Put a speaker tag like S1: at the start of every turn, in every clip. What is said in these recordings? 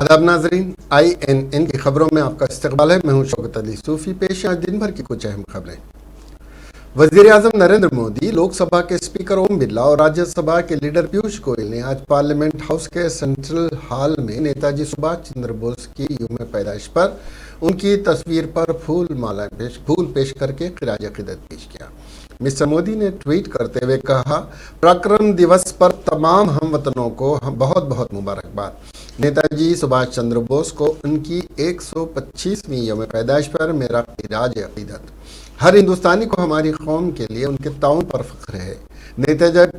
S1: आदाब नाजरीन, INN की खबरों में आपका इस्तकबाल है। मैं हूं शौकत अली सूफी। पेश आज दिन भर की कुछ अहम खबरें। वजीर आजम नरेंद्र मोदी, लोकसभा के स्पीकर ओम बिरला और राज्यसभा के लीडर पीयूष गोयल ने आज पार्लियामेंट हाउस के सेंट्रल हॉल में नेताजी सुभाष चंद्र बोस की यौम पैदाइश पर उनकी तस्वीर पर फूल पेश करके खिराज अकीदत पेश किया। मिस्टर मोदी ने ट्वीट करते हुए कहा, पराक्रम दिवस पर तमाम हमवतनों को बहुत बहुत मुबारकबाद। नेताजी सुभाष चंद्र बोस को उनकी 125वीं यौम पैदाइश पर मेरा खिराज अकीदत। हर हिंदुस्तानी को हमारी कौम के लिए उनके ताउन पर फख्र है।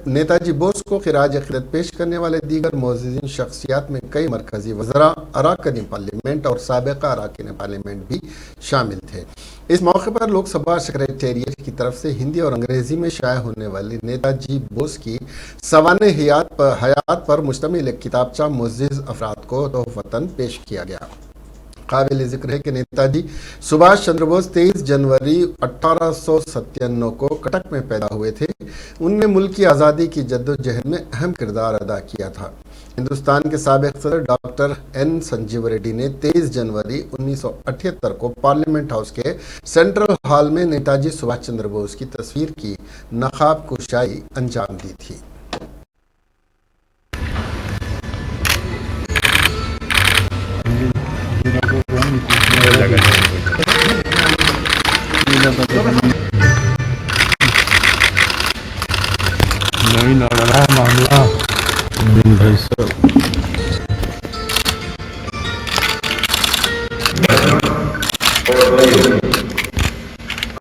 S1: नेताजी बोस को खिराज अकीदत पेश करने वाले दीगर मोअज़्ज़िज़ीन शख्सियात में कई मरकजी वज़रा, अराकीन पार्लियामेंट और साबिक़ा अराकीन पार्लियामेंट भी शामिल थे। इस मौके पर लोकसभा सेक्रेटेरिएट की तरफ से हिंदी और अंग्रेजी में शाया होने वाली नेताजी बोस की सवाने हयात पर मुश्तमिल एक किताबचा मुअज़्ज़िज़ अफराद को तोहफ़तन पेश किया गया। काबिल ज़िक्र है कि नेताजी सुभाष चंद्र बोस 23 जनवरी 1897 को कटक में पैदा हुए थे। उनने मुल्क की आज़ादी की जद्दोजहद में अहम किरदार अदा किया था। हिंदुस्तान के साबिक़ सदर डॉक्टर N. संजीव रेड्डी ने 23 जनवरी 1978 को पार्लियामेंट हाउस के सेंट्रल हॉल में नेताजी सुभाष चंद्र बोस की तस्वीर की नकाब कुशाई अंजाम दी थी।
S2: नहीं लड़ रहा है मामला दिन भाई साहब।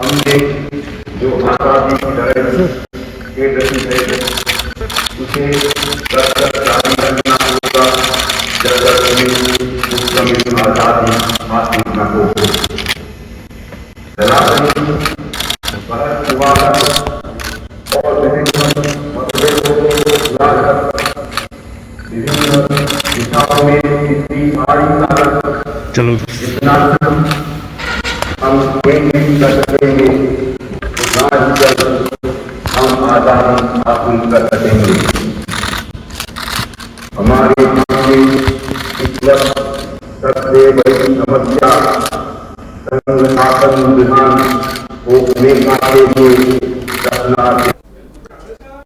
S3: हमने जो आज़ादी की लड़ाई के रही है उसे जारी रखना होगा जब तक उसकी आज़ादी हासिल न हो। और विभिन्न मतभेदों को सुधारकर विभिन्न दिशाओं में इतनी भारी ताकत
S2: चलो
S3: जितना हम कोई नहीं कर सकेंगे उतना ही जल्द हम आज़ादी हासिल कर सकेंगे। हमारे सामने इस वक्त सबसे बड़ी समस्या संघ शासन विधान को लेकर के लिए रखना।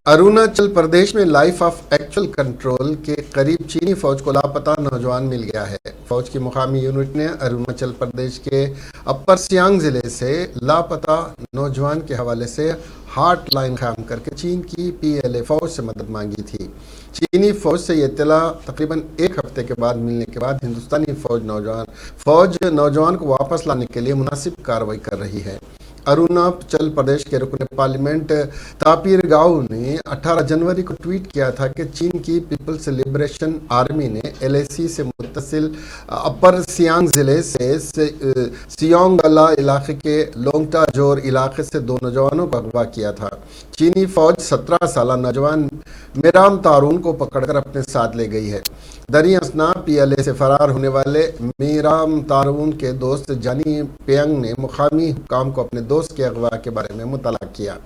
S1: अरुणाचल प्रदेश में लाइफ ऑफ एक्चुअल कंट्रोल के करीब चीनी फौज को लापता नौजवान मिल गया है। फौज की मुकामी यूनिट ने अरुणाचल प्रदेश के अपर सियांग जिले से लापता नौजवान के हवाले से हॉटलाइन कायम करके चीन की PLA फौज से मदद मांगी थी। चीनी फौज से ये इत्तला तकरीबन एक हफ्ते के बाद मिलने के बाद हिंदुस्तानी फौज नौजवान को वापस लाने के लिए मुनासिब कार्रवाई कर रही है। अरुणाचल प्रदेश के रुकन पार्लियामेंट तापिर गांव ने 18 जनवरी को ट्वीट किया था कि चीन की पीपल्स लिबरेशन आर्मी ने LAC से मुत्तसिल अपर सियांग जिले से सियोंगला इलाके के लोंगटाजोर इलाके से 2 नौजवानों को अगवा किया था। चीनी फौज 17 साल नौजवान मेराम तारून को पकड़कर अपने साथ ले गई है। दरिया असना PLA से फरार होने वाले मेराम तारून के दोस्त जानी पेंग ने मुकामी हुक्काम को अपने दोस्त के अगवा के बारे में मुतला किया।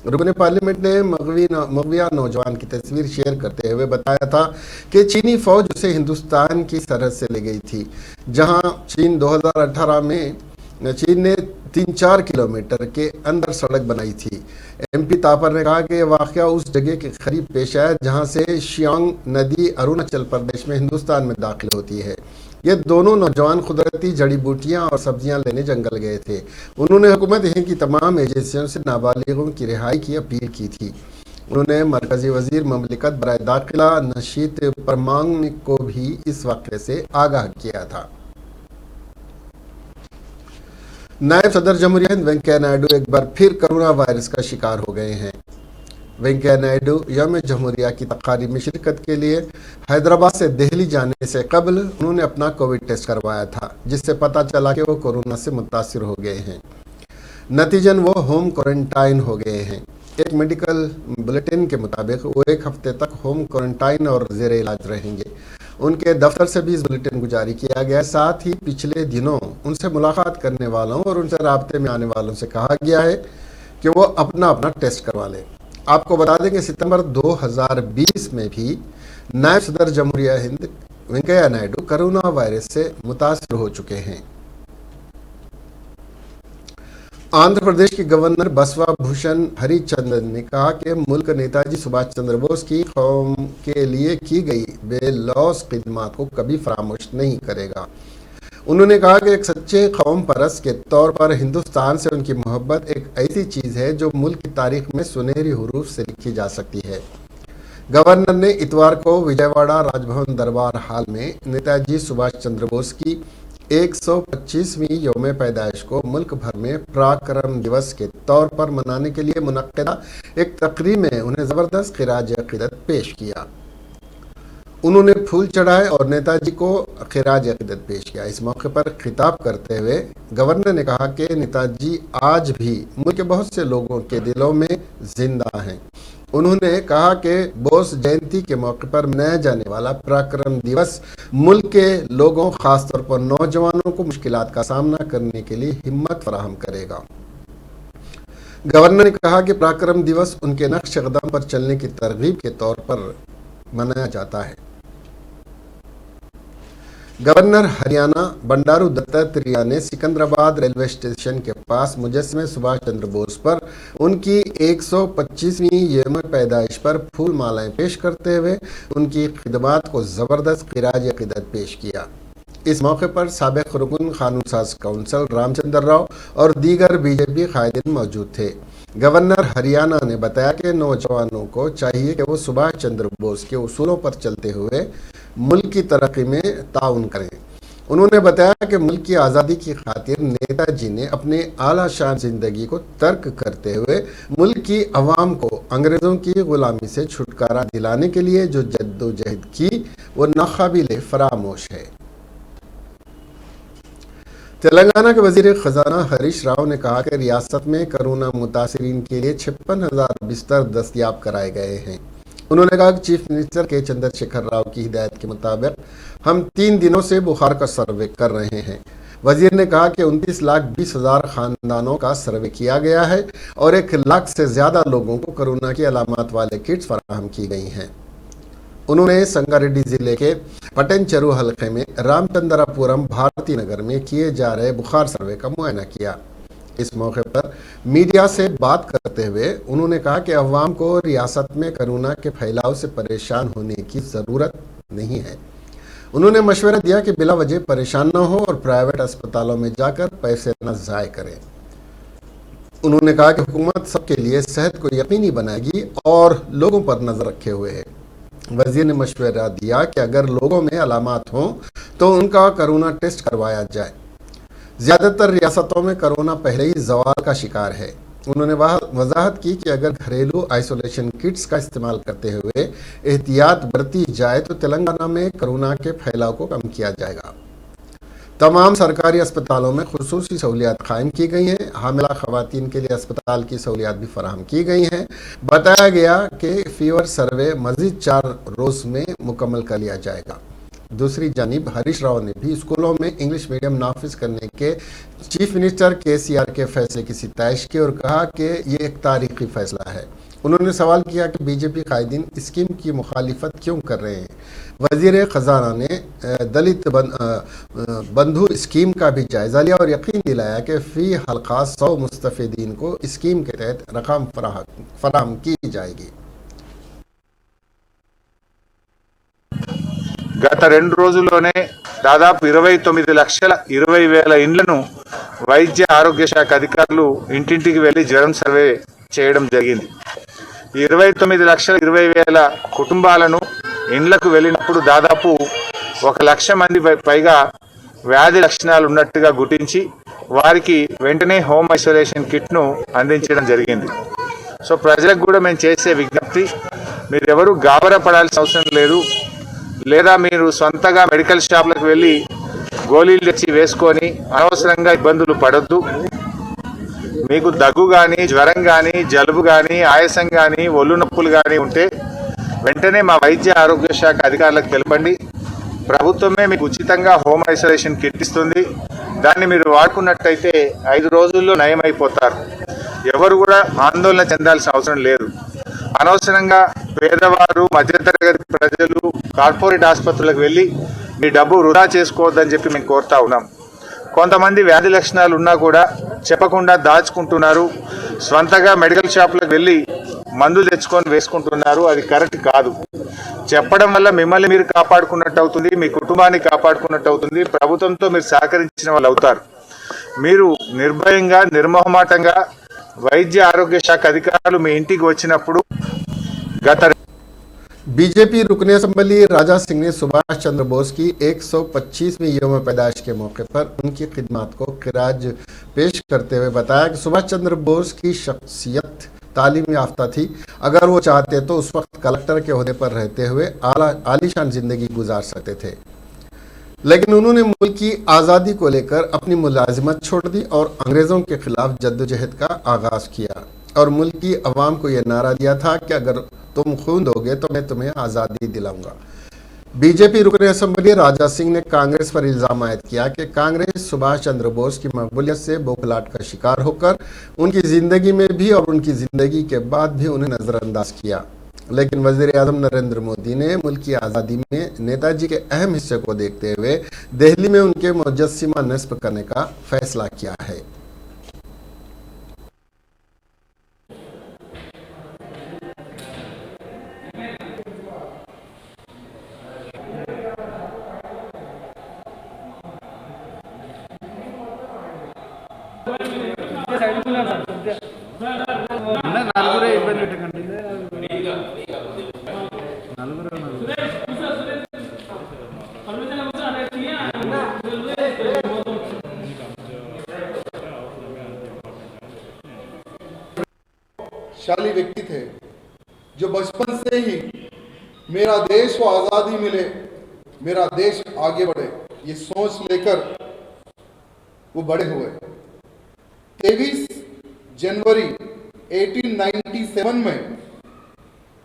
S1: रुकन पार्लियामेंट ने मगविया नौजवान की तस्वीर शेयर करते हुए बताया था कि चीनी फौज उसे हिंदुस्तान की सरहद से ले गई थी, जहां चीन 2018 में चीन ने 3-4 किलोमीटर के अंदर सड़क बनाई थी। MP तापर ने कहा कि वाक़या उस जगह के करीब पेश आया जहां से शियांग नदी अरुणाचल प्रदेश में हिंदुस्तान में दाखिल होती है। ये दोनों नौजवान कुदरती जड़ी बूटियां और सब्जियां लेने जंगल गए थे। उन्होंने हुकूमत हिंद की तमाम एजेंसियों से नाबालिगों की रिहाई की अपील की थी। उन्होंने मरकजी वजीर ममलिकत बराए दाखिला नशीत परमांग को भी इस वाक़े से आगाह किया था। नायब सदर जमहूरिया हिंद वेंकैया नायडू एक बार फिर कोरोना वायरस का शिकार हो गए हैं। वेंकैया नायडू यौम जमहूरिया की तकारीब में शिरकत के लिए हैदराबाद से दिल्ली जाने से कबल उन्होंने अपना कोविड टेस्ट करवाया था, जिससे पता चला कि वो कोरोना से मुतासिर हो गए हैं। नतीजन वो होम क्वारंटाइन हो गए हैं। एक मेडिकल बुलेटिन के मुताबिक वो 1 हफ्ते तक होम क्वारंटाइन और ज़ेर इलाज रहेंगे। उनके दफ्तर से भी इस बुलेटिन को जारी किया गया। साथ ही पिछले दिनों उनसे मुलाकात करने वालों और उनसे राब्ते में आने वालों से कहा गया है कि वो अपना टेस्ट करवा लें। आपको बता दें कि सितंबर 2020 में भी नायब सदर जमहूरिया हिंद वेंकैया नायडू कोरोना वायरस से मुतासर हो चुके हैं। आंध्र प्रदेश के गवर्नर बसवा भूषण हरिचंदन ने कहा कि मुल्क नेताजी सुभाष चंद्र बोस की कौम के लिए की गई बेलौस खिदमत को कभी फरामोश नहीं करेगा। उन्होंने कहा कि एक सच्चे कौम परस्त के तौर पर हिंदुस्तान से उनकी मोहब्बत एक ऐसी चीज़ है जो मुल्क की तारीख में सुनहरी हरूफ से लिखी जा सकती है। गवर्नर ने इतवार को विजयवाड़ा राजभवन दरबार हॉल में नेताजी सुभाष चंद्र बोस की 125वीं यौम पैदाइश को मुल्क भर में पराक्रम दिवस के तौर पर मनाने के लिए मुनक्किदा एक तकरीब में उन्हें ज़बरदस्त खिराज अक़ीदत पेश किया। उन्होंने फूल चढ़ाए और नेताजी को खिराज अक़ीदत पेश किया। इस मौके पर खिताब करते हुए गवर्नर ने कहा कि नेताजी आज भी मुल्क के बहुत से लोगों के दिलों में जिंदा हैं। उन्होंने कहा कि बोस जयंती के मौके पर मनाया जाने वाला पराक्रम दिवस मुल्क के लोगों, खासतौर पर नौजवानों को मुश्किलात का सामना करने के लिए हिम्मत फराहम करेगा। गवर्नर ने कहा कि पराक्रम दिवस उनके नक्श कदम पर चलने की तरगीब के तौर पर मनाया जाता है। गवर्नर हरियाणा बंडारू दत्तात्रेय ने सिकंदराबाद रेलवे स्टेशन के पास मुजस्समे सुभाष चंद्र बोस पर उनकी 125वीं यौम पैदाइश पर फूल मालाएं पेश करते हुए उनकी खिदमत को ज़बरदस्त खिराज अक़ीदत पेश किया। इस मौके पर साबिक़ रुकन कानून साज कौंसिल रामचंद्र राव और दीगर बीजेपी कायदीन मौजूद थे। गवर्नर हरियाणा ने बताया कि नौजवानों को चाहिए कि वो सुभाष चंद्र बोस के उसूलों पर चलते हुए मुल्क की तरक्की में ताउन करें। उन्होंने बताया कि मुल्क की आज़ादी की खातिर नेताजी ने अपने आला शान जिंदगी को तर्क करते हुए मुल्क की अवाम को अंग्रेज़ों की गुलामी से छुटकारा दिलाने के लिए जो जद्दोजहद की वो नाकाबिले फरामोश है। तेलंगाना के वजीर ख़जाना हरीश राव ने कहा कि रियासत में कोरोना मुतासरीन के लिए 56,000 बिस्तर दस्तयाब कराए गए हैं। उन्होंने कहा कि चीफ मिनिस्टर के चंद्रशेखर राव की हिदायत के मुताबिक हम 3 दिनों से बुखार का सर्वे कर रहे हैं। वजीर ने कहा कि 29,20,000 ख़ानदानों का सर्वे किया गया है और 1 लाख से ज़्यादा लोगों को कोरोना की अलामत वाले किट्स फराहम की गई हैं। उन्होंने संगारेड्डी जिले के पटेनचेरू हलके में रामचंद्रापुरम भारती नगर में किए जा रहे बुखार सर्वे का मुआयना किया। इस मौके पर मीडिया से बात करते हुए उन्होंने कहा कि अवाम को रियासत में कोरोना के फैलाव से परेशान होने की ज़रूरत नहीं है। उन्होंने मशवरा दिया कि बिला वजह परेशान न हो और प्राइवेट अस्पतालों में जाकर पैसे न ज़ाय करें। उन्होंने कहा कि हुकूमत सबके लिए सेहत को यकीनी बनाएगी और लोगों पर नज़र रखे हुए है। वजीर ने मशवरा दिया कि अगर लोगों में अलामत हों तो उनका कोरोना टेस्ट करवाया जाए। ज़्यादातर रियासतों में कोरोना पहले ही ज़वाल का शिकार है। उन्होंने वजाहत की कि अगर घरेलू आइसोलेशन किट्स का इस्तेमाल करते हुए एहतियात बरती जाए तो तेलंगाना में कोरोना के फैलाव को कम किया जाएगा। तमाम सरकारी अस्पतालों में खुसूसी सहूलियात कायम की गई हैं। हामिला खवातीन के लिए अस्पताल की सहूलियात भी फराहम की गई हैं। बताया गया कि फीवर सर्वे मज़ीद 4 रोज़ में मुकम्मल कर लिया जाएगा। दूसरी जानिब हरीश राव ने भी स्कूलों में इंग्लिश मीडियम नाफिज करने के चीफ मिनिस्टर KCR के फैसले की सिताइश की और कहा कि ये एक तारीखी फैसला है। उन्होंने सवाल किया कि बीजेपी कायदीन स्कीम की मुखालिफत क्यों कर रहे हैं। वजीर ख़जाना ने दलित बंधु स्कीम का भी जायज़ा लिया और यकीन दिलाया कि फ़ी हल्का 100 मुस्तफ़ीदीन को स्कीम के तहत रकम फराहम की जाएगी।
S4: గత 2 రోజుల్లోనే దాదాపు 29,20,000 ఇండ్లను వైద్య ఆరోగ్య శాఖ అధికారులు ఇంటింటికి వెళ్లి జ్వరం సర్వే చేయడం జరిగింది. ఈ 29,20,000 కుటుంబాలను ఇండ్లకు వెళ్ళినప్పుడు దాదాపు 1,00,000 మంది పైగా వ్యాధి లక్షణాలు ఉన్నట్టుగా గుర్తించి వారికి వెంటనే హోమ్ ఐసోలేషన్ కిట్ను అందించడం జరిగింది. సో ప్రజలకు కూడా మేము చేసే విజ్ఞప్తి, మీరెవరూ గాబరా పడాల్సిన అవసరం లేదు. లేదా మీరు సొంతగా మెడికల్ షాప్లకు వెళ్ళి గోళీలు తెచ్చి వేసుకొని అనవసరంగా ఇబ్బందులు పడొద్దు. మీకు దగ్గు కానీ, జ్వరం కానీ, జలుబు కానీ, ఆయాసం కానీ, ఒళ్ళు నొప్పులు కానీ ఉంటే వెంటనే మా వైద్య ఆరోగ్య శాఖ అధికారులకు తెలపండి. ప్రభుత్వమే మీకు ఉచితంగా హోమ్ ఐసోలేషన్ కిట్ ఇస్తుంది. దాన్ని మీరు వాడుకున్నట్టయితే 5 రోజుల్లో నయమైపోతారు. ఎవరు కూడా ఆందోళన చెందాల్సిన అవసరం లేదు. అనవసరంగా పేదవారు, మధ్యతరగతి ప్రజలు కార్పొరేట్ ఆసుపత్రులకు వెళ్ళి మీ డబ్బు వృధా చేసుకోవద్దని చెప్పి మేము కోరుతా ఉన్నాం. కొంతమంది వ్యాధి లక్షణాలు ఉన్నా కూడా చెప్పకుండా దాచుకుంటున్నారు. స్వంతగా మెడికల్ షాపులకు వెళ్ళి మందులు తెచ్చుకొని వేసుకుంటున్నారు. అది కరెక్ట్ కాదు. చెప్పడం వల్ల మిమ్మల్ని మీరు కాపాడుకున్నట్టు అవుతుంది, మీ కుటుంబాన్ని కాపాడుకున్నట్టు అవుతుంది, ప్రభుత్వంతో మీరు సహకరించిన వాళ్ళు అవుతారు. మీరు నిర్భయంగా నిర్మోహమాటంగా వైద్య ఆరోగ్య శాఖ అధికారులు మీ ఇంటికి వచ్చినప్పుడు గత
S1: बीजेपी रुकने असम्बली राजा सिंह ने सुभाष चंद्र बोस की 125वीं यौम पैदाइश के मौके पर उनकी खिदमत को खिराज पेश करते हुए बताया कि सुभाष चंद्र बोस की शख्सियत तालीम याफ्ता थी. अगर वो चाहते तो उस वक्त कलेक्टर के ओहदे पर रहते हुए आलीशान जिंदगी गुजार सकते थे, लेकिन उन्होंने मुल्क की आज़ादी को लेकर अपनी मुलाजिमत छोड़ दी और अंग्रेज़ों के खिलाफ जद्दोजहद का आगाज़ किया और मुल्क की अवाम को यह नारा दिया था कि अगर तुम खून दोगे तो मैं तुम्हें आज़ादी दिलाऊंगा. बीजेपी रुकने असम्बली राजा सिंह ने कांग्रेस पर इल्ज़ाम आयद किया कि कांग्रेस सुभाष चंद्र बोस की मकबूलियत से बौखलाहट का शिकार होकर उनकी ज़िंदगी में भी और उनकी ज़िंदगी के बाद भी उन्हें नज़रअंदाज किया. लेकिन वज़ीर-ए-आज़म नरेंद्र मोदी ने मुल्क की आज़ादी में नेताजी के अहम हिस्से को देखते हुए दिल्ली में उनके मुजस्सिमा नस्ब करने का फैसला किया है.
S5: నలుగురే ఇబ్బంది పెట్టకండి.
S6: शाली व्यक्ति थे जो बचपन से ही मेरा देश को आज़ादी मिले, मेरा देश आगे बढ़े, ये सोच लेकर वो बड़े हुए. 23 जनवरी 1897 में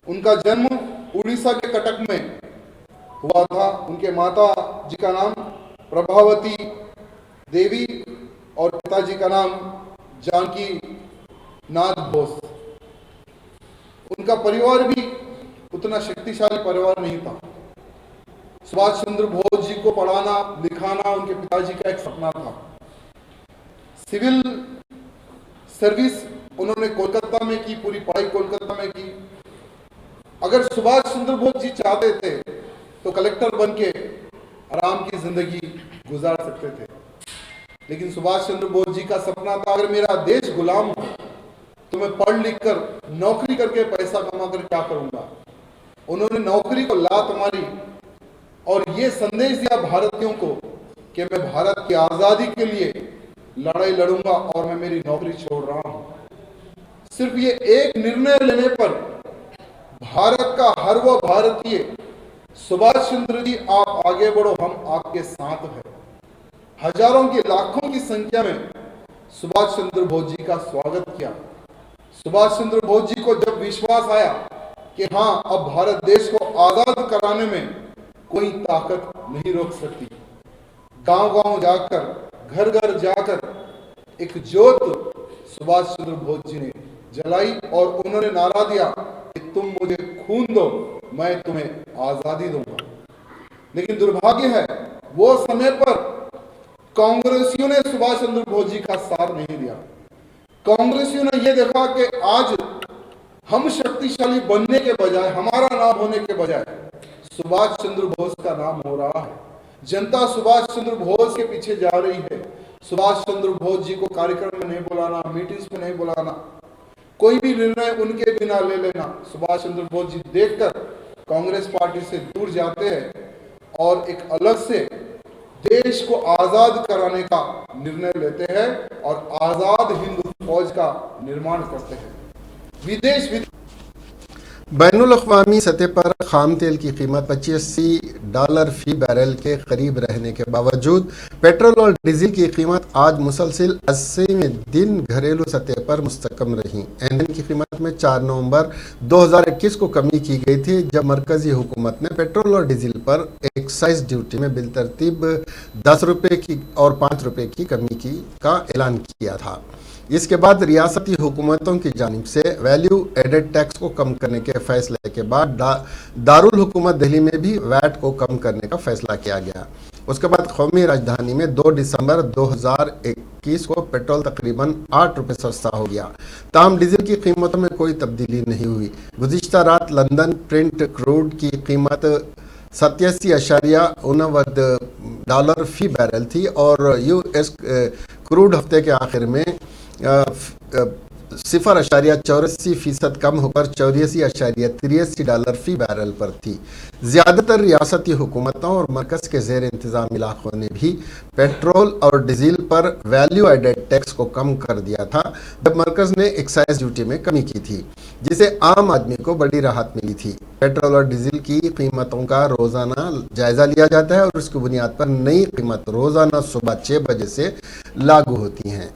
S6: उनका जन्म उड़ीसा के कटक में हुआ था. उनके माता जी का नाम प्रभावती देवी और पिताजी का नाम जानकी नाथ बोस. उनका परिवार भी उतना शक्तिशाली परिवार नहीं था. सुभाष चंद्र बोस जी को पढ़ाना लिखाना उनके पिताजी का एक सपना था. सिविल सर्विस उन्होंने कोलकाता में की, पूरी पढ़ाई कोलकाता में की. अगर सुभाष चंद्र बोस जी चाहते थे तो कलेक्टर बन के आराम की जिंदगी गुजार सकते थे, लेकिन सुभाष चंद्र बोस जी का सपना था अगर मेरा देश गुलाम हो तो मैं पढ़ लिख कर नौकरी करके पैसा कमा कर क्या करूंगा. उन्होंने नौकरी को लात मारी और ये संदेश दिया भारतीयों को कि मैं भारत की आज़ादी के लिए लड़ाई लड़ूंगा और मैं मेरी नौकरी छोड़ रहा हूं. सिर्फ ये एक निर्णय लेने पर भारत का हर वो भारतीय सुभाष चंद्र जी आप आगे बढ़ो, हम आपके साथ हैं. हजारों की लाखों की संख्या में सुभाष चंद्र बोस जी का स्वागत किया. सुभाष चंद्र बोस जी को जब विश्वास आया कि हाँ अब भारत देश को आजाद कराने में कोई ताकत नहीं रोक सकती, गांव-गांव जाकर घर घर जाकर एक ज्योत सुभाष चंद्र बोस जी ने जलाई और उन्होंने नारा दिया कि तुम मुझे खून दो, मैं तुम्हें आजादी दूंगा. लेकिन दुर्भाग्य है वो समय पर कांग्रेसियों ने सुभाष चंद्र बोस जी का साथ नहीं दिया. कांग्रेसियों ने यह देखा कि आज हम शक्तिशाली बनने के बजाय, हमारा नाम होने के बजाय सुभाष चंद्र बोस का नाम हो रहा है. जनता सुभाष चंद्र बोस के पीछे जा रही है. सुभाष चंद्र बोस जी को कार्यक्रम में नहीं बुलाना, मीटिंग्स में नहीं बुलाना, कोई भी निर्णय उनके बिना ले लेना. सुभाष चंद्र बोस जी देखकर कांग्रेस पार्टी से दूर जाते हैं और एक अलग से देश को आजाद कराने का निर्णय लेते हैं और आजाद हिंद फौज का निर्माण करते हैं. विदेश
S1: बैनुल अक़वामी सतह पर खाम तेल की कीमत $85 फी बैरल के करीब रहने के बावजूद पेट्रोल और डीजल की कीमत आज मुसलसिल 80वें दिन घरेलू सतह पर मुस्तकम रही. ईंधन की कीमत में 4 नवंबर 2021 को कमी की गई थी, जब मरकजी हुकूमत ने पेट्रोल और डीजल पर एक्साइज ड्यूटी में बिलतरतीब ₹10 की और ₹5 की कमी का ऐलान किया था. इसके बाद रियासती हुकूमतों की जानिब से वैल्यू एडेड टैक्स को कम करने के फैसले के बाद दारुल हुकूमत दिल्ली में भी वैट को कम करने का फैसला किया गया। उसके बाद कौमी राजधानी में 2 दिसंबर 2021 को पेट्रोल तकरीबन 8 रुपये सस्ता हो गया। ताहम डीजल की कीमतों में कोई तब्दीली नहीं हुई। गुज़िश्ता रात लंदन प्रिंट क्रूड की कीमत $87.89 फी बैरल थी और यूएस क्रूड हफ्ते के आखिर में 0.84% कम होकर $84.83 फी बैरल पर थी। ज़्यादातर रियासती हुकूमतों और मरकज़ के ज़ेर इंतज़ाम इलाक़ों ने भी पेट्रोल और डीजल पर वैल्यू एडेड टैक्स को कम कर दिया था, जब मरकज़ ने एक्साइज ड्यूटी में कमी की थी, जिसे आम आदमी को बड़ी राहत मिली थी। पेट्रोल और डीजल की कीमतों का रोज़ाना जायज़ा लिया जाता है और उसकी बुनियाद पर नई कीमत रोज़ाना सुबह 6 बजे से लागू होती हैं।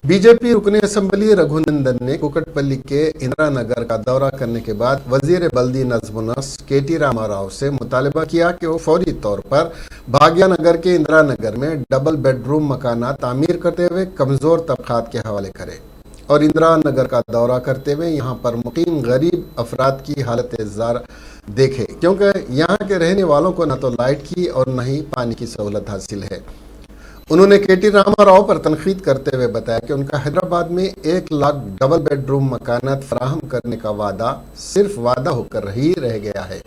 S1: बीजेपी रुकने असम्बली रघुनंदन ने कुकटपल्ली के इंदिरा नगर का दौरा करने के बाद वजीर बल्दी नज़्म नस्क केटी रामाराव से मुतालबा किया कि वो फौरी तौर पर भाग्या नगर के इंदिरा नगर में डबल बेडरूम मकाना तामीर करते हुए कमज़ोर तबक़ात के हवाले करे और इंदिरा नगर का दौरा करते हुए यहाँ पर मुकीम गरीब अफराद की हालत ज़ार देखे, क्योंकि यहाँ के रहने वालों को न तो लाइट की और न ही पानी की सहूलत हासिल है। उन्होंने केटी रामाराव पर तनकीद करते हुए बताया कि उनका हैदराबाद में 1 लाख डबल बेडरूम मकानात फराहम करने का वादा सिर्फ वादा होकर ही रह गया है।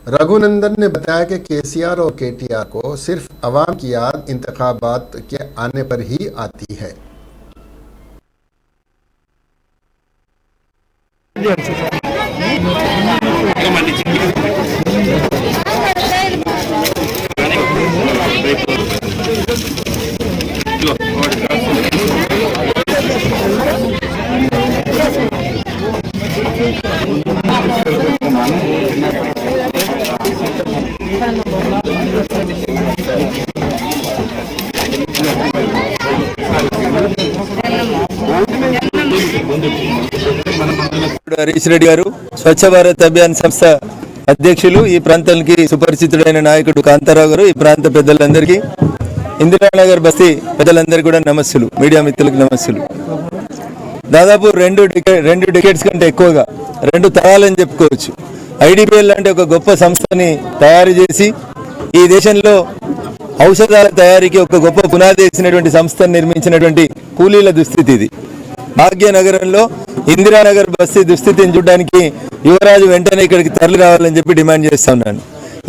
S1: रघुनंदन ने बताया कि केसीआर और केटीआर को सिर्फ अवाम की याद इंतखाबात के आने पर ही आती है।
S7: హరీష్ రెడ్డి గారు స్వచ్ఛ భారత్ అభియాన్ సంస్థ అధ్యక్షులు, ఈ ప్రాంతానికి సుపరిచితుడైన నాయకుడు కాంతారావు గారు, ఈ ప్రాంత పెద్దలందరికీ, ఇందిరానగర్ బస్తీ పెద్దలందరికీ కూడా నమస్సులు, మీడియా మిత్రులకు నమస్సులు. దాదాపు రెండు డికేట్స్ కంటే ఎక్కువగా 2 తరాలని చెప్పుకోవచ్చు ఐడిపిఎల్ లాంటి ఒక గొప్ప సంస్థని తయారు చేసి ఈ దేశంలో ఔషధాల తయారీకి ఒక గొప్ప పునాది వేసినటువంటి సంస్థను నిర్మించినటువంటి కూలీల దుస్థితి ఇది. భాగ్యనగరంలో ఇందిరానగర్ బస్తీ దుస్థితిని చూడడానికి యువరాజు వెంటనే ఇక్కడికి తరలి రావాలని చెప్పి డిమాండ్ చేస్తా ఉన్నాను.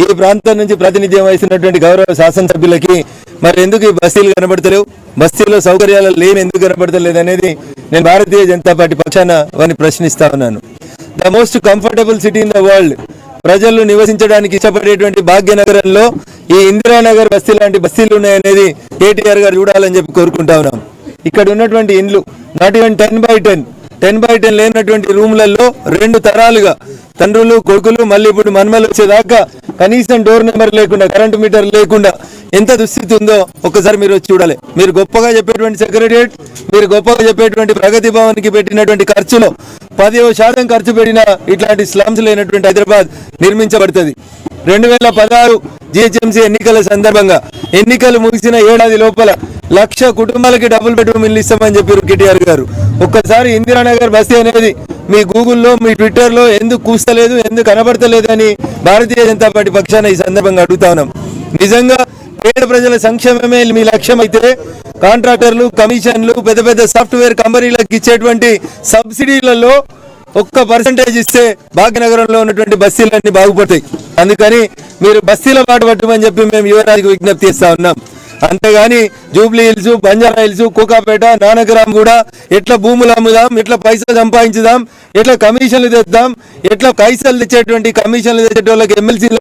S7: ఈ ప్రాంతం నుంచి ప్రాతినిధ్యం వహిస్తున్నటువంటి గౌరవ శాసనసభ్యులకి మరి ఎందుకు ఈ బస్తీలు కనబడతలేవు, బస్తీలో సౌకర్యాలు లేని ఎందుకు కనబడతలేదు అనేది నేను భారతీయ జనతా పార్టీ పక్షాన వారిని ప్రశ్నిస్తా ఉన్నాను. The most comfortable city in the world, ప్రజలు నివసించడానికి ఇష్టపడేటువంటి భాగ్యనగరంలో ఈ ఇందిరానగర్ బస్తీ లాంటి బస్తీలు ఉన్నాయనేది కేటీఆర్ గారు చూడాలని చెప్పి కోరుకుంటా ఉన్నాం. ఇక్కడ ఉన్నటువంటి ఇండ్లు నాట్ ఈవెన్ 10x10 లేనటువంటి రూమ్లలో 2 తరాలుగా తండ్రులు కొడుకులు మళ్ళీ ఇప్పుడు మన్మలు వచ్చేదాకా కనీసం డోర్ నెంబర్ లేకుండా, కరెంటు మీటర్ లేకుండా ఎంత దుస్థితి ఉందో ఒక్కసారి మీరు వచ్చి చూడాలి. మీరు గొప్పగా చెప్పేటువంటి సెక్రటరియట్, మీరు గొప్పగా చెప్పేటువంటి ప్రగతి భవన్కి పెట్టినటువంటి ఖర్చులో 10% ఖర్చు పెట్టినా ఇట్లాంటి స్లమ్స్ లేనటువంటి హైదరాబాద్ నిర్మించబడుతుంది. 2016 జిహెచ్ఎంసీ ఎన్నికల సందర్భంగా ఎన్నికలు ముగిసిన ఏడాది లోపల 1,00,000 కుటుంబాలకి డబుల్ బెడ్రూమ్ ఇల్లు ఇస్తామని చెప్పారు కేటీఆర్ గారు. ఒక్కసారి ఇందిరానగర్ బస్తీ అనేది మీ గూగుల్లో, మీ ట్విట్టర్లో ఎందుకు కూస్తలేదు, ఎందుకు కనబడతలేదు అని భారతీయ జనతా పార్టీ పక్షాన ఈ సందర్భంగా అడుగుతా ఉన్నాం. నిజంగా పేద ప్రజల సంక్షేమమే మీ లక్ష్యం అయితే కాంట్రాక్టర్లు, కమిషన్లు, పెద్ద పెద్ద సాఫ్ట్వేర్ కంపెనీలకు ఇచ్చేటువంటి సబ్సిడీలలో 1% ఇస్తే భాగ్యనగరంలో ఉన్నటువంటి బస్తీలన్నీ బాగుపడతాయి. అందుకని మీరు బస్తీల బాట పట్టమని చెప్పి మేము యువరాజుకు విజ్ఞప్తి చేస్తా ఉన్నాం. అంతేగాని Jubilee hills, Banjara hills, Kokapet, Nanakram కూడా ఎట్లా భూములు అమ్ముదాం, ఎట్లా పైసలు సంపాదించుదాం, ఎట్లా కమిషన్లు తెద్దాం, ఎట్లా పైసలు తెచ్చేటువంటి కమిషన్లు తెచ్చేటోళ్ళకి ఎమ్మెల్సీలు.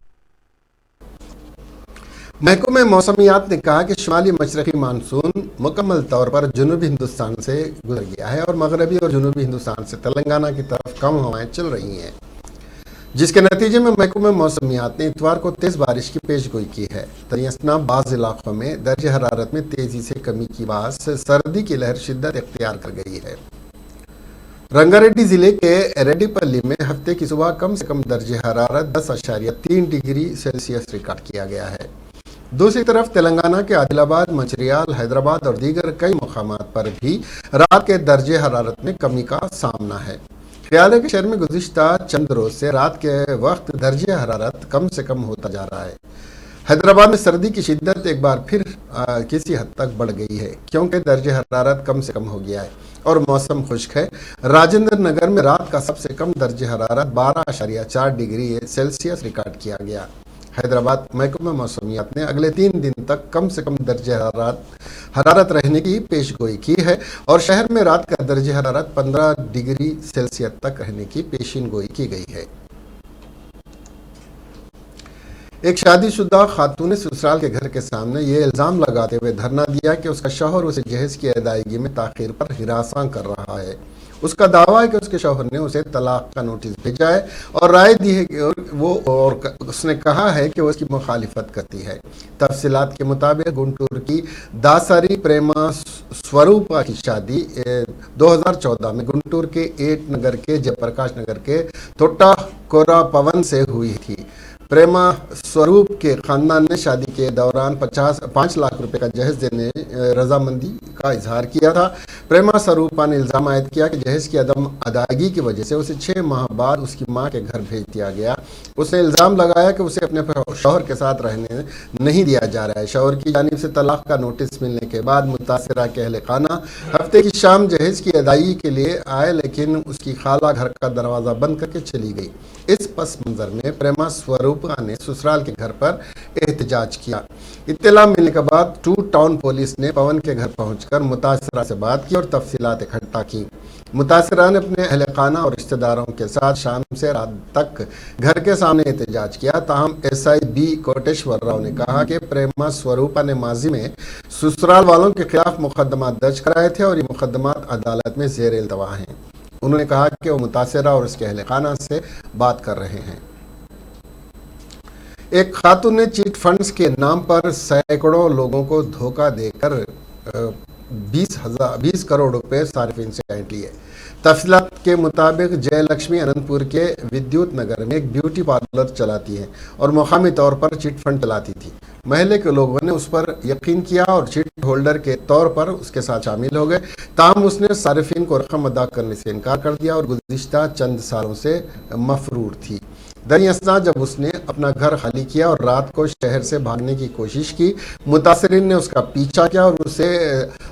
S1: महकमे मौसमियात ने कहा कि शुमाली मशरक़ी मानसून मुकम्मल तौर पर जनूबी हिंदुस्तान से गुजर गया है और मगरबी और जनूबी हिंदुस्तान से तेलंगाना की तरफ कम हवाएं चल रही हैं, जिसके नतीजे में महकमे मौसमियात ने इतवार को तेज़ बारिश की पेशगोई की है। तनियस्ना बाज़ इलाक़ों में दर्ज हरारत में तेज़ी से कमी की बात से सर्दी की लहर शिद्दत इख्तियार कर गई है। रंगारेड्डी ज़िले के रेड्डीपल्ली में हफ्ते की सुबह कम से कम दर्ज हरारत 10.3 डिग्री सेल्सियस रिकॉर्ड किया गया है। दूसरी तरफ तेलंगाना के आदिलाबाद, मंचिरियाल, हैदराबाद और दीगर कई मुकामात पर भी रात के दर्जे हरारत में कमी का सामना है। ख्याल है कि शहर में गुज़िश्ता चंद रोज से रात के वक्त दर्जे हरारत कम से कम होता जा रहा है। हैदराबाद में सर्दी की शिद्दत एक बार फिर किसी हद तक बढ़ गई है, क्योंकि दर्जे हरारत कम से कम हो गया है और मौसम खुश्क है। राजेंद्र नगर में रात का सबसे कम दर्जे हरारत 12.4 डिग्री सेल्सियस रिकॉर्ड किया गया। हैदराबाद महकमा मौसमियात ने अगले 3 दिन तक कम से कम दर्जे हरारत रहने की पेशगोई की है और शहर में रात का दर्जे हरारत 15 डिग्री सेल्सियस तक रहने की पेशिनगोई की गई है। एक शादीशुदा खातून ने ससुराल के घर के सामने ये इल्ज़ाम लगाते हुए धरना दिया कि उसका शौहर उसे जहेज की अदायगी में ताख़ीर पर हिरासां कर रहा है। उसका दावा है कि उसके शौहर ने उसे तलाक का नोटिस भेजा है और राय दी है कि उसने कहा है कि वो उसकी मुखालिफत करती है। तफसीलात के मुताबिक गुंटूर की दासारी प्रेमा स्वरूपा की शादी 2014 में गुंटूर के 8 नगर के जयप्रकाश नगर के थोटा कोरा पवन से हुई थी। प्रेमा स्वरूप के खानदान ने शादी के दौरान 5 लाख रुपए का जहेज देने रजामंदी का इजहार किया था। प्रेमा स्वरूपा ने इल्ज़ाम आयद किया कि जहेज की अदम अदायगी की वजह से उसे 6 माह बाद उसकी मां के घर भेज दिया गया। उसने इल्ज़ाम लगाया कि उसे अपने शौहर के साथ रहने नहीं दिया जा रहा है। शौहर की जानिब से तलाक का नोटिस मिलने के बाद मुतासिरा के अहले खाना हफ्ते की शाम जहेज की अदायगी के लिए आए, लेकिन उसकी खाला घर का दरवाज़ा बंद करके चली गई। इस पस मंज़र में प्रेमा स्वरूपा ने ससुराल के घर पर एहतजाज किया। इत्तला मिलने के बाद 2 टाउन पुलिस ने पवन के घर पहुंचकर मुतासिरा से बात की और तफसीलात इकट्ठा की। मुतासिरा ने अपने अहले खाना और रिश्तेदारों के साथ शाम से रात तक घर के सामने एहतजाज किया। ताहम SI B कोटेश्वर राव ने कहा कि प्रेमा स्वरूपा ने माजी में ससुराल वालों के खिलाफ मुकदमा दर्ज कराए थे और ये मुकदमा अदालत में ज़ेर इल्तवा हैं। उन्होंने कहा कि वो मुतासिरा और उसके अहले खाना से बात कर रहे हैं। एक खातून ने चिट फंड्स के नाम पर सैकड़ों लोगों को धोखा देकर 20 करोड़ रुपए सार्फिन से ऐंठ लिए। तफसीलात के मुताबिक जयलक्ष्मी अनंतपुर के विद्युत नगर में एक ब्यूटी पार्लर चलाती है और मुकामी तौर पर चिट फंड चलाती थी। महल्ले के लोगों ने उस पर यकीन किया और चिट होल्डर के तौर पर उसके साथ शामिल हो गए। ताहम उसने सार्फिन को रकम अदा करने से इनकार कर दिया और गुज़िश्ता चंद सालों से मफरूर थी। दरअसल जब उसने अपना घर खाली किया और रात को शहर से भागने की कोशिश की, मुतासिरीन ने उसका पीछा किया और उसे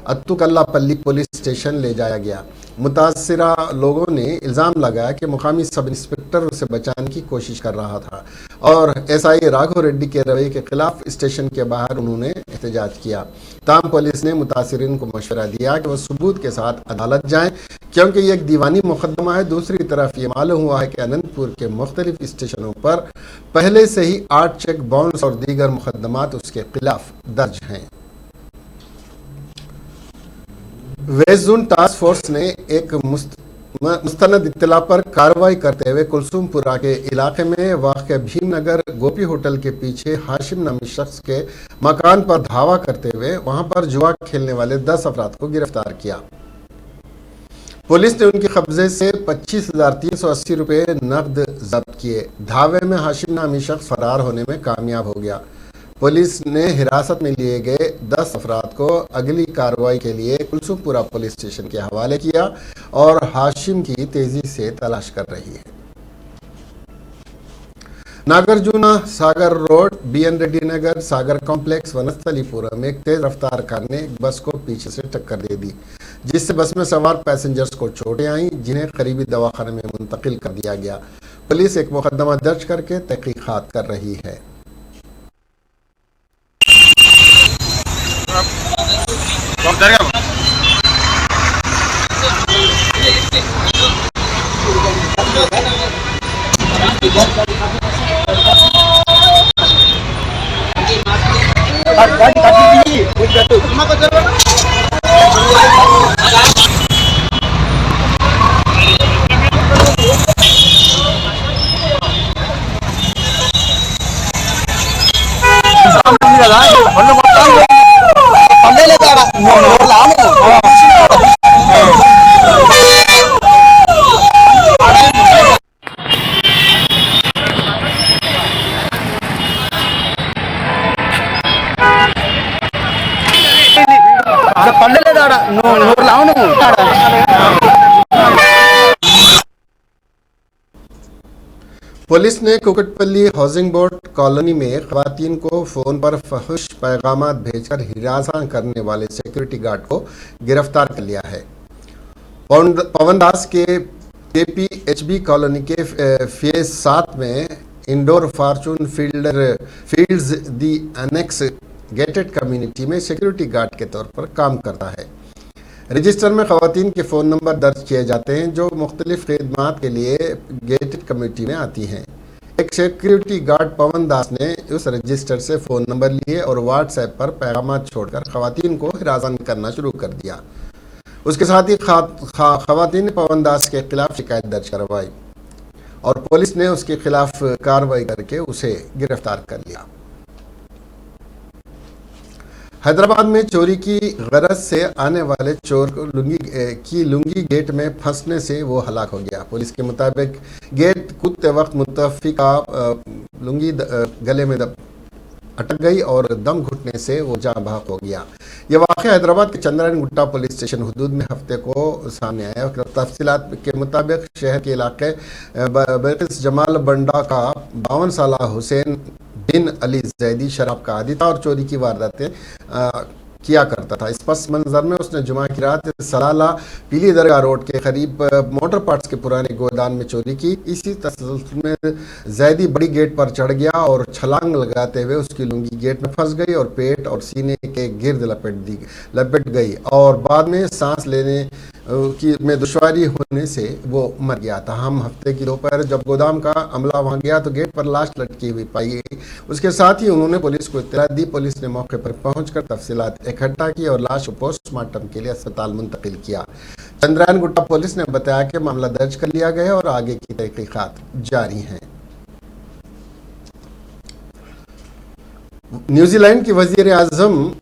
S1: अत्तुकल्लापल्ली पुलिस स्टेशन ले जाया गया। मुतासिरा लोगों ने इल्ज़ाम लगाया कि मुकामी सब इंस्पेक्टर उसे बचाने की कोशिश कर रहा था और SI राघव रेड्डी के रवैये के खिलाफ स्टेशन के बाहर उन्होंने एहतजाज किया। ताहम पुलिस ने मुतासिरीन को मशवरा दिया कि वह सबूत के साथ अदालत जाएं, क्योंकि ये एक दीवानी मुकदमा है। दूसरी तरफ ये मालूम हुआ है कि अनंतपुर के मुख्तलिफ स्टेशनों पर पहले से ही 8 चेक बाउंस और दीगर मुकदमात उसके खिलाफ दर्ज हैं। वेस्ट जोन टास्क फोर्स ने एक मुस्तनद इत्तला पर कार्रवाई करते हुए कुलसुमपुरा के इलाके में वाक़ भीमनगर गोपी होटल के पीछे हाशिम नामी शख्स के मकान पर धावा करते हुए वहां पर जुआ खेलने वाले 10 अफराद को गिरफ्तार किया। पुलिस ने उनके कब्जे से 25,380 रुपये नकद जब्त किए। धावे में हाशिम नामी शख्स फरार होने में कामयाब हो गया। पुलिस ने हिरासत में लिए गए 10 अफराद को अगली कार्रवाई के लिए कुलसुमपुरा पुलिस स्टेशन के हवाले किया और हाशिम की तेजी से तलाश कर रही है। नागार्जुना सागर रोड, BN रेड्डी नगर, सागर कॉम्प्लेक्स, वनस्थलीपुरम में एक तेज रफ्तार कार ने एक बस को पीछे से टक्कर दे दी, जिससे बस में सवार पैसेंजर्स को चोटें आईं, जिन्हें करीबी दवाखाने में मुंतकिल कर दिया गया। पुलिस एक मुकदमा दर्ज करके तहकीकात कर रही है। पुलिस ने कुकटपल्ली हाउसिंग बोर्ड कॉलोनी में खवातीन को फोन पर फहुश पैगामात भेजकर हिरासत करने वाले सिक्योरिटी गार्ड को गिरफ्तार कर लिया है। पवन दास के केपीएचबी कॉलोनी के फेज 7 में इंडोर फॉर्चून फील्ड्स दी एनेक्स गेटेड कम्युनिटी में सिक्योरिटी गार्ड के तौर पर काम करता है। रजिस्टर में खवातीन के फ़ोन नंबर दर्ज किए जाते हैं जो मुख्तलिफ खिदमात के लिए गेटेड कम्युनिटी में आती हैं। एक सिक्योरिटी गार्ड पवन दास ने उस रजिस्टर से फ़ोन नंबर लिए और व्हाट्सएप पर पैगाम छोड़कर खवातीन को हिरासत करना शुरू कर दिया। उसके साथ ही खवातीन ने पवन दास के खिलाफ शिकायत दर्ज करवाई और पुलिस ने उसके खिलाफ कार्रवाई करके उसे गिरफ्तार कर लिया। हैदराबाद में चोरी की गरज से आने वाले चोर को लुंगी गेट में फंसने से वो हलाक हो गया। पुलिस के मुताबिक गेट कूदते वक्त मुतफ़िका लुंगी गले में अटक गई और दम घुटने से वो जाँ बहक हो गया। यह वाक़या हैदराबाद के चंद्रायन गुट्टा पुलिस स्टेशन हदूद में हफ्ते को सामने आया। तफसीलात के मुताबिक शहर के इलाके बल्किस जमाल बंडा का 52 साल हुसैन बिन अली जैदी शराब का आदी था और चोरी की वारदातें किया करता था। इस पस मंजर में उसने जुमा की रात सलाला पीली दरगाह रोड के करीब मोटर पार्ट्स के पुराने गोदान में चोरी की। इसी तसल्सल में जैदी बड़ी गेट पर चढ़ गया और छलांग लगाते हुए उसकी लुंगी गेट में फंस गई और पेट और सीने के गिर्द लपेट गई और बाद में सांस लेने में दुश्वारी होने से वो मर गया था। हम हफ्ते की दोपहर जब गोदाम का अमला वहां गया तो गेट पर लाश लटकी हुई पाई गई। उसके साथ ही उन्होंने पुलिस को इत्तला दी। पुलिस ने मौके पर पहुंचकर तफसीलात इकट्ठा की और लाश को पोस्टमार्टम के लिए अस्पताल मुंतकिल किया। चंद्रायन गुट्टा पुलिस ने बताया कि मामला दर्ज कर लिया गया और आगे की तहकीकात जारी हैं। न्यूजीलैंड की वजीर आजम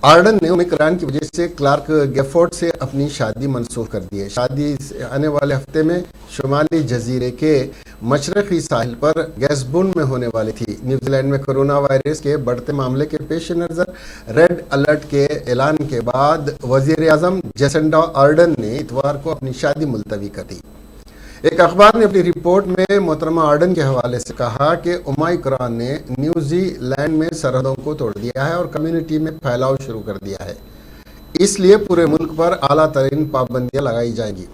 S1: आर्डन ने ओमिक्रॉन की वजह से क्लार्क गेफोर्ड से अपनी शादी मंसूख कर दी है। शादी आने वाले हफ्ते में शुमाली जजीरे के मशरक़ी साहिल पर गैसबोन में होने वाली थी। न्यूजीलैंड में कोरोना वायरस के बढ़ते मामले के पेश नज़र रेड अलर्ट के ऐलान के बाद वजीर आज़म जेसिंडा आर्डन ने इतवार को अपनी शादी मुलतवी कर दी। एक अखबार ने अपनी रिपोर्ट में मोहतरमा आर्डन के हवाले से कहा कि ओमिक्रॉन ने न्यूजीलैंड में सरहदों को तोड़ दिया है और कम्युनिटी में फैलाव शुरू कर दिया है, इसलिए पूरे मुल्क पर आला तरीन पाबंदियां लगाई जाएंगी।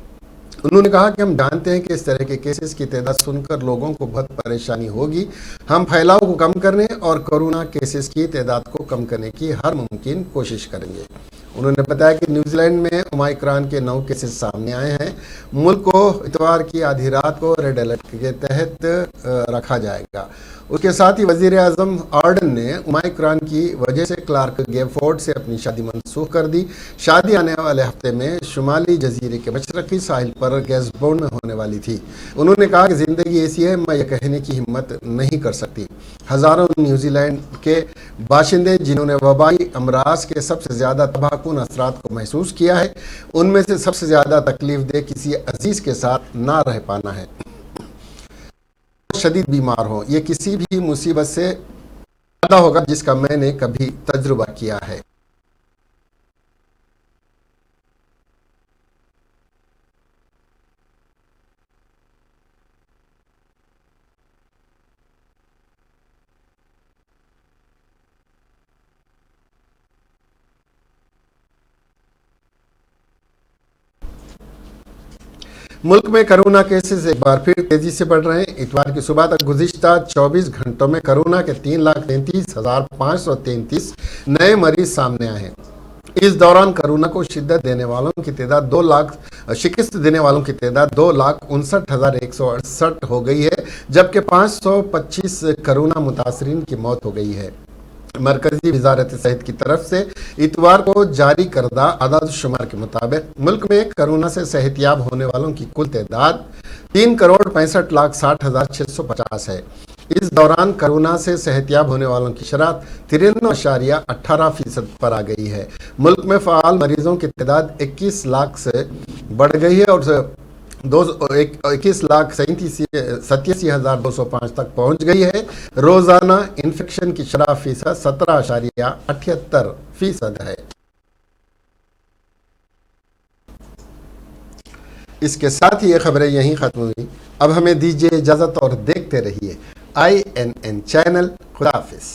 S1: उन्होंने कहा कि हम जानते हैं कि इस तरह के केसेस की तादाद सुनकर लोगों को बहुत परेशानी होगी। हम फैलाव को कम करने और कोरोना केसेस की तादाद को कम करने की हर मुमकिन कोशिश करेंगे। उन्होंने बताया कि न्यूजीलैंड में ओमिक्रॉन के 9 केसेस सामने आए हैं। मुल्क को इतवार की आधी रात को रेड अलर्ट के तहत रखा जाएगा। उसके साथ ही वजीर आज़म आर्डन ने ओमिक्रॉन की वजह से क्लार्क गेफोर्ड से अपनी शादी मनसूख कर दी। शादी आने वाले हफ्ते में शुमाली जजीरे के मशरक़ी साहिल पर गैसबोन में होने वाली थी। उन्होंने कहा कि ज़िंदगी ऐसी है, मैं ये कहने की हिम्मत नहीं कर सकती। हज़ारों न्यूजीलैंड के बाशिंदे जिन्होंने वबाई अमराज के सबसे ज़्यादा तबाहकुन असरात को महसूस किया है, उनमें से सबसे ज़्यादा तकलीफ दे किसी अजीज़ के साथ ना रह पाना है, शदीद बीमार हो। ये किसी भी मुसीबत से ज़्यादा होगा जिसका मैंने कभी तजुर्बा किया है। मुल्क में कोरोना केसेस एक बार फिर तेजी से बढ़ रहे हैं। इतवार की सुबह तक गुज़िश्ता 24 घंटों में कोरोना के 3,33,533 नए मरीज सामने आए हैं। इस दौरान कोरोना को शिद्दत देने वालों की तादाद 2 लाख शिकस्त देने वालों की तादाद 2,59,168 हो गई है, जबकि 525 कोरोना मुतासरीन की मौत हो गई है। मरकजी वजारत सेहत की तरफ से इतवार को जारी करदा आदाद शुमार के मुताबिक मुल्क में कोरोना से सेहतियाब होने वालों की कुल तादाद 3,65,60,650 है। इस दौरान कोरोना से सेहतियाब होने वालों की शरह 93.18% पर आ गई है। मुल्क में फ़ाल मरीजों की तादाद 21 लाख से बढ़ गई है और 21,87,205 तक पहुंच गई है। रोजाना इन्फेक्शन की शरह फीसद 17.78% है। इसके साथ ही ये खबरें यहीं ख़त्म हुई। अब हमें दीजिए इजाज़त और देखते रहिए INN चैनल। खुदा हाफिज़।